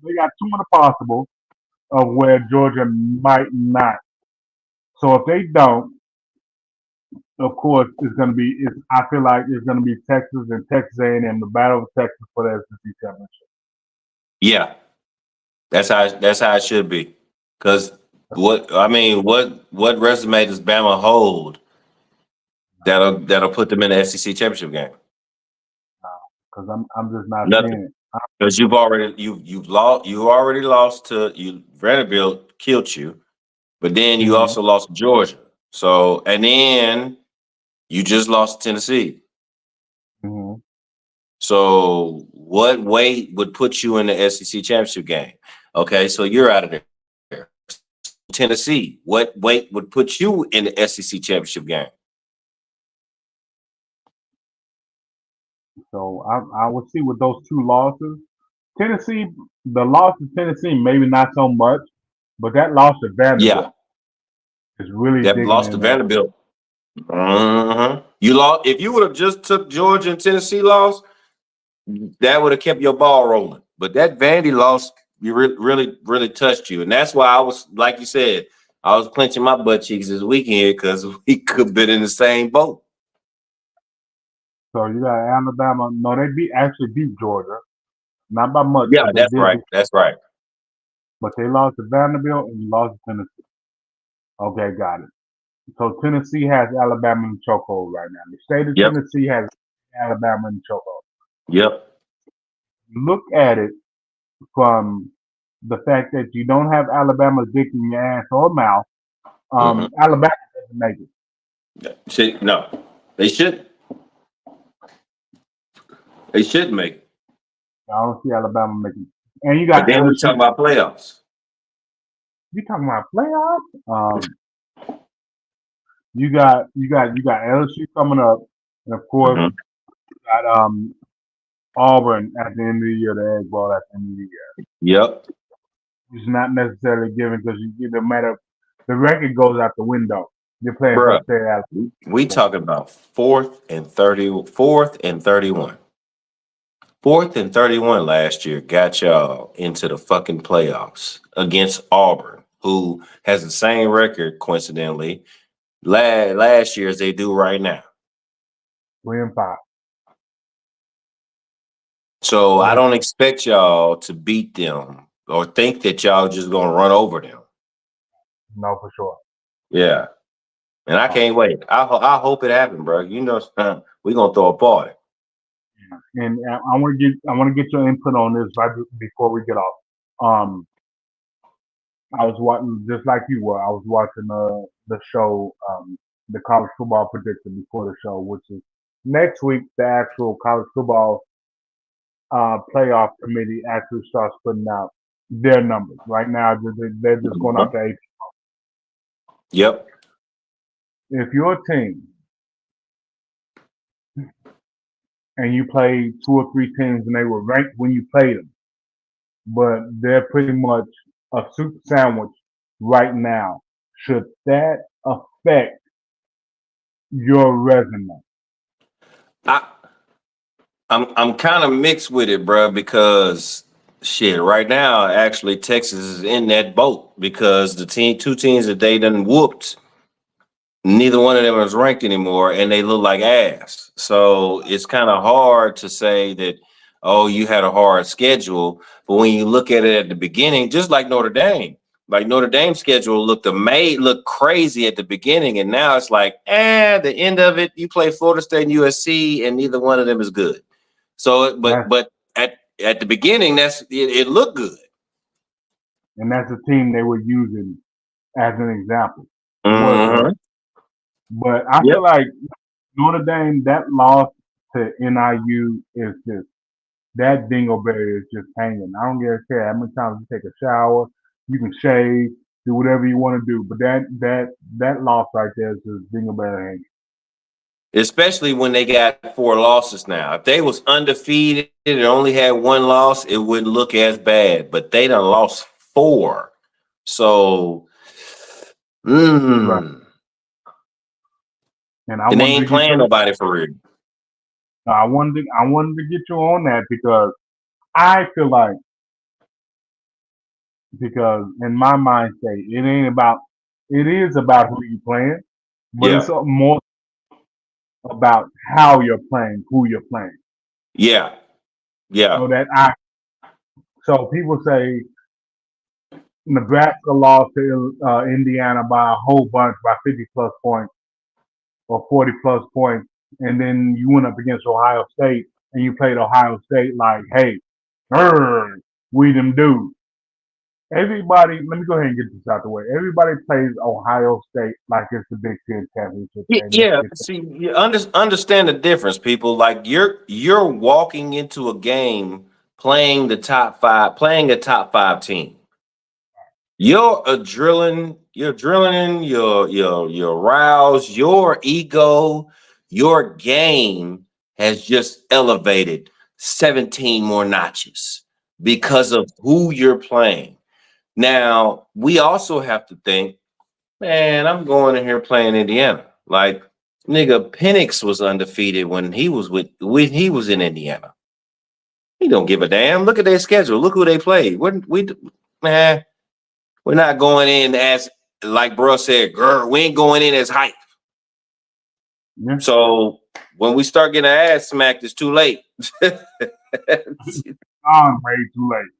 D: they got 2 of the possible of where Georgia might not. So if they don't, of course, it's going to be. I feel like it's going to be Texas and Texas A&M, the battle of Texas for the SEC championship.
B: Yeah. That's how it should be. Because what resume does Bama hold that'll put them in the SEC championship game?
D: Because I'm just not
B: Nothing.
D: seeing it.
B: Because you've already lost to Vanderbilt killed you, but then you also lost to Georgia. So and then you just lost to Tennessee.
D: Mm-hmm.
B: So what weight would put you in the SEC championship game? Okay, so you're out of there. Tennessee, what weight would put you in the SEC championship game?
D: So I would see with those 2 losses. Tennessee, the loss to Tennessee, maybe not so much, but that loss to Vanderbilt is really
B: That
D: digging
B: lost to
D: in there.
B: Vanderbilt. You lost. If you would have just took Georgia and Tennessee loss, that would have kept your ball rolling. But that Vandy loss, you really touched you, and that's why I was, like you said, I was clenching my butt cheeks this weekend because we could have been in the same boat.
D: So you got Alabama. No, they actually beat Georgia, not by much.
B: Yeah,
D: but
B: that's right. That's right.
D: But they lost to Vanderbilt and lost to Tennessee. Okay, got it. So Tennessee has Alabama in the chokehold right now. The state of Tennessee has Alabama in the chokehold.
B: Yep.
D: Look at it from the fact that you don't have Alabama dick in your ass or mouth. Alabama doesn't make it.
B: See, no, they should. They should make it.
D: I don't see Alabama making it. And you got.
B: But then we're talking about playoffs.
D: You talking about playoffs? You got LSU coming up, and of course you got Auburn at the end of the year, the Egg Bowl at the end of the year.
B: Yep.
D: It's not necessarily given because no matter the record goes out the window. You're playing for state Alabama.
B: We talking about 4th and 31. 4th and 31 last year got y'all into the fucking playoffs against Auburn, who has the same record, coincidentally, last year as they do right now.
D: 3-5.
B: So I don't expect y'all to beat them or think that y'all just gonna run over them.
D: No, for sure.
B: Yeah, and I can't wait. I hope it happens, bro. You know, we're gonna throw a party.
D: And I want to get your input on this right before we get off. I was watching just like you were. I was watching the show, the College Football Predictor before the show, which is next week. The actual college football playoff committee actually starts putting out their numbers. Right now, they're just going out to 8.
B: Yep.
D: if your team and you played 2 or 3 teams and they were ranked when you played them, but they're pretty much a soup sandwich right now, should that affect your resume?
B: I, I'm kind of mixed with it, bro, because shit, right now, actually, Texas is in that boat because the two teams that they done whooped, neither one of them is ranked anymore, and they look like ass. So it's kind of hard to say that, oh, you had a hard schedule. But when you look at it at the beginning, just like Notre Dame's schedule looked crazy at the beginning, and now it's like, the end of it, you play Florida State and USC, and neither one of them is good. So,
D: That's,
B: but at the beginning, it looked good.
D: and that's the team they were using as an example.
B: Mhm.
D: But I
B: Yep.
D: feel like Notre Dame, that loss to NIU is just, that dingleberry is just hanging. I don't care how many times you take a shower, you can shave, do whatever you want to do, but that loss right there is just dingleberry hanging.
B: Especially when they got 4 losses now. If they was undefeated and only had 1 loss, it wouldn't look as bad. But they done lost 4. So,
D: Right.
B: and
D: And I
B: they
D: wanted to
B: ain't
D: get
B: playing
D: your,
B: nobody for real.
D: I wanted to get you on that because I feel like, because in my mind state, it is about who you playing, but
B: Yeah,
D: it's more about how you're playing, who you're playing.
B: yeah, yeah,
D: So people say Nebraska lost to Indiana by a whole bunch, by 50 plus points or 40 plus points, and then you went up against Ohio State and you played Ohio State like, hey, we them dudes. Everybody, let me go ahead and get this out the way. Everybody plays Ohio State like it's the Big Ten championship. And
B: yeah. See, you understand the difference, people. Like you're walking into a game playing a top 5 team. You're drilling your rouse, your ego, your game has just elevated 17 more notches because of who you're playing. Now, we also have to think, man, I'm going in here playing Indiana. Like, nigga, Penix was undefeated when he was in Indiana. He don't give a damn. Look at their schedule. Look who they played. Man, we're not going in as, like bro said, girl, we ain't going in as hype.
D: Yeah.
B: So when we start getting our ass smacked, it's too late.
D: Way too late.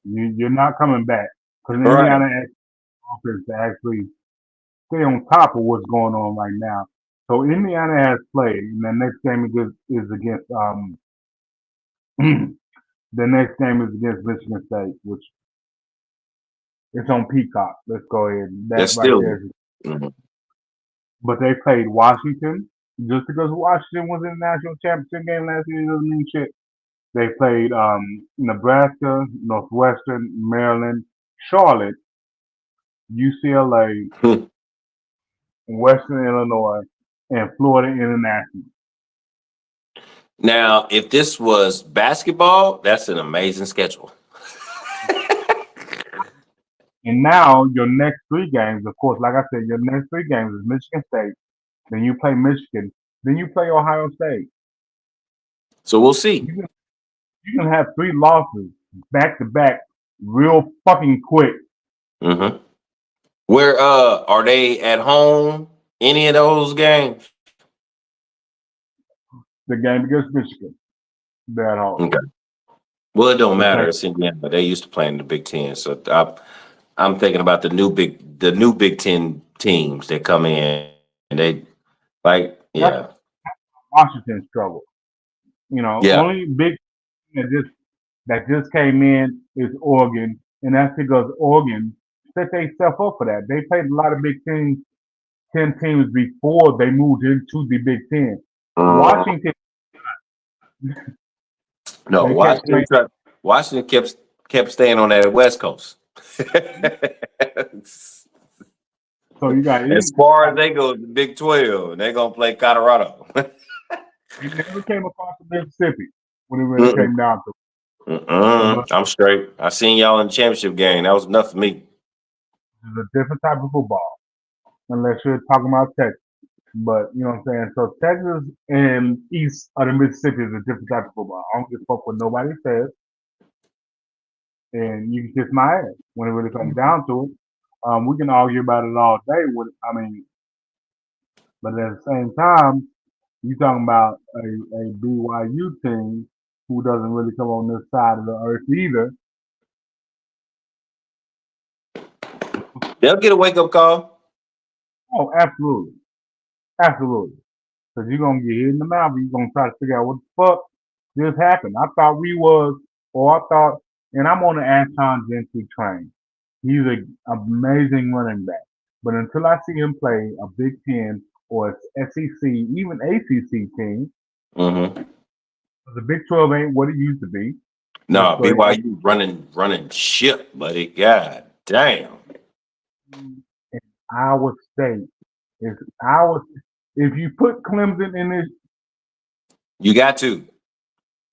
D: You're not coming back because
B: Right.
D: Indiana offense to actually stay on top of what's going on right now. So Indiana has played, and the next game is against the next game is against Michigan State, which it's on Peacock. Let's go ahead.
B: That's
D: That right
B: still.
D: there.
B: Mhm.
D: But they played Washington. Just because Washington was in the national championship game last year doesn't mean shit. They played Nebraska, Northwestern, Maryland, Charlotte, UCLA, Western Illinois, and Florida International.
B: Now, if this was basketball, that's an amazing schedule.
D: And now your next 3 games, of course, like I said, your next 3 games is Michigan State. Then you play Michigan. Then you play Ohio State.
B: So we'll see.
D: You can have 3 losses back to back real fucking quick.
B: Mm-hmm. Where are they at home? Any of those games?
D: The game against Michigan. They're at home.
B: Okay. Well, it don't matter.
D: Okay.
B: It's Indiana. They used to play in the Big Ten, so I'm thinking about the new Big Ten teams that come in, and they like, yeah,
D: Washington struggle.
B: Yeah.
D: Only big that just came in is Oregon, and that's because Oregon set themselves up for that. They played a lot of Big Ten teams before they moved into the Big Ten. Washington,
B: no,
D: they kept playing.
B: Washington kept staying on that West Coast.
D: So you got
B: As far as they go, the Big 12, they're gonna play Colorado.
D: you never came across Mississippi when it really came down to it.
B: I'm straight. I seen y'all in the championship game. That was enough for me.
D: It's a different type of football, unless you're talking about Texas. But you know what I'm saying? So Texas and east of the Mississippi is a different type of football. I don't give a fuck what nobody says. And you can kiss my ass when it really comes down to it. We can argue about it all day. But at the same time, you talking about a BYU team who doesn't really come on this side of the earth either.
B: They'll get a wake up call.
D: Oh, absolutely. Absolutely. Because you're going to get hit in the mouth and you're going to try to figure out what the fuck just happened. And I'm on the Anton Gentry train. He's an amazing running back. But until I see him play a Big Ten or SEC, even ACC team, the Big 12 ain't what it used to be.
B: No, BYU running shit, buddy. God damn.
D: Iowa State is if you put Clemson in this,
B: you got to,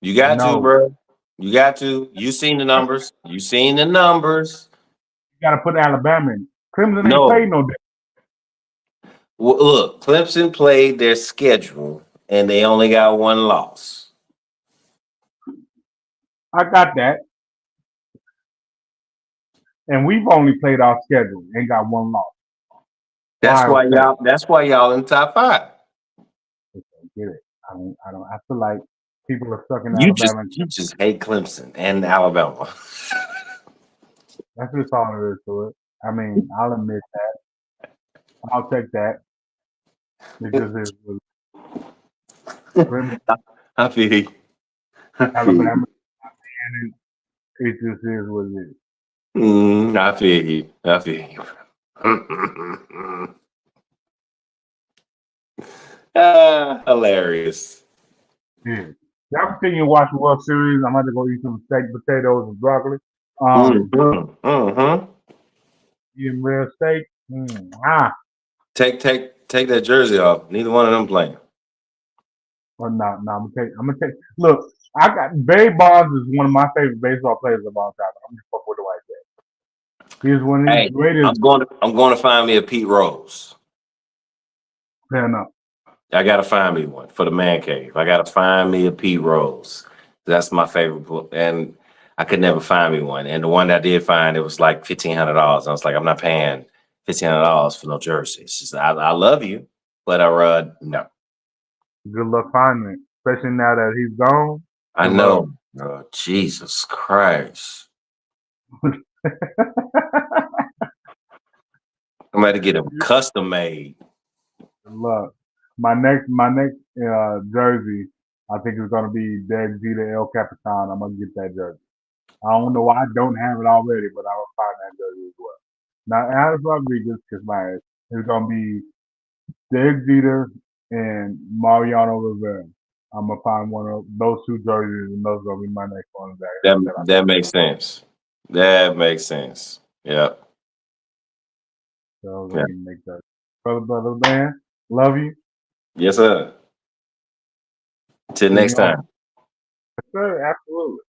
B: bro. You got to. You seen the numbers. You
D: got to put Alabama in. Clemson ain't
B: No.
D: played no day.
B: Well, look, Clemson played their schedule and they only got one loss.
D: I got that. And we've only played our schedule and got one loss.
B: That's why y'all in the top 5.
D: I get it. I feel like people are stuck in
B: You
D: Alabama.
B: You just hate Clemson and Alabama.
D: That's just all there is to it. I mean, I'll admit that. I'll take that. It just is.
B: I feel you.
D: Alabama, and it just is what it is.
B: I feel you. Hilarious.
D: Yeah. Y'all continue to watch the World Series. I'm about to go eat some steak, potatoes, and broccoli. Eating real steak.
B: Take that jersey off. Neither one of them playing.
D: Oh, no, I'm gonna take. Look, I got Barry Bonds is one of my favorite baseball players of all time. I'm just fuck with the White Sox. He's one of the greatest.
B: I'm going to find me a Pete Rose.
D: Fair enough.
B: I gotta find me one for the man cave. I gotta find me a Pete Rose. That's my favorite book, and I could never find me one. And the one that I did find, it was like $1,500. I was like, I'm not paying $1,500 for no jersey. It's just, I love you, but no.
D: Good luck finding it, especially now that he's gone.
B: I know. Oh, Jesus Christ. I'm about to get them custom made.
D: Good luck. My next jersey, I think it's gonna be Derek Jeter El Capitan. I'm gonna get that jersey. I don't know why I don't have it already, but I will find that jersey as well. Now, Alex Rodriguez, because it's gonna be Derek Jeter and Mariano Rivera. I'm gonna find one of those two jerseys, and those are gonna be my next one.
B: That makes sense. That makes sense. Yeah.
D: So let me make that. Brother man, love you.
B: Yes, sir. Till next time.
D: Yes, sir, absolutely.